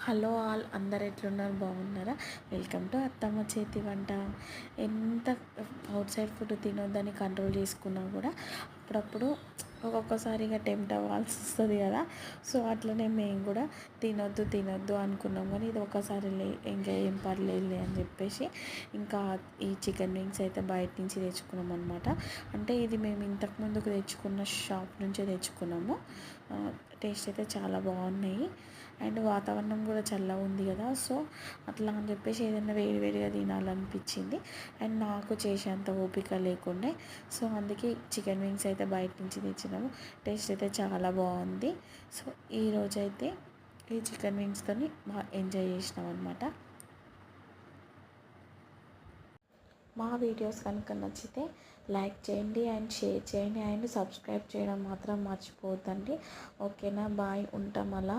Hello all, అందరు ఎట్లున్నారు? బాగున్నారా? వెల్కమ్ టు అత్తమ్మ చేతి వంట. ఎంత అవుట్ సైడ్ ఫుడ్ తినొద్దని కంట్రోల్ చేసుకున్నా కూడా అప్పుడప్పుడు ఒక్కొక్కసారిగా టెంప్ట్ అవ్వాల్సి వస్తుంది కదా. సో అట్లనే మేము కూడా తినొద్దు అనుకున్నాం, కానీ ఇది ఒకసారి ఇంకా ఏం పర్లేదులే అని చెప్పేసి ఇంకా ఈ చికెన్ వింగ్స్ అయితే బయట నుంచి తెచ్చుకున్నాం అనమాట. అంటే ఇది మేము ఇంతకుముందుకు తెచ్చుకున్న షాప్ నుంచే తెచ్చుకున్నాము. టేస్ట్ అయితే చాలా బాగున్నాయి. అండ్ వాతావరణం కూడా చల్లగా ఉంది కదా, సో అట్లా అని చెప్పేసి ఏదైనా వేడివేడిగా తినాలనిపించింది. అండ్ నాకు చేసేంత ఓపిక లేకుండే, సో అందుకే చికెన్ వింగ్స్ అయితే బయట నుంచి తెచ్చినాము. టేస్ట్ అయితే చాలా బాగుంది. సో ఈరోజు అయితే ఈ చికెన్ వింగ్స్తోని బాగా ఎంజాయ్ చేసినాం అనమాట. మా వీడియోస్ కనుక నచ్చితే లైక్ చేయండి అండ్ షేర్ చేయండి అండ్ సబ్స్క్రైబ్ చేయడం మాత్రం మర్చిపోవద్దండి. ఓకేనా? బాయ్, ఉంటాం అలా.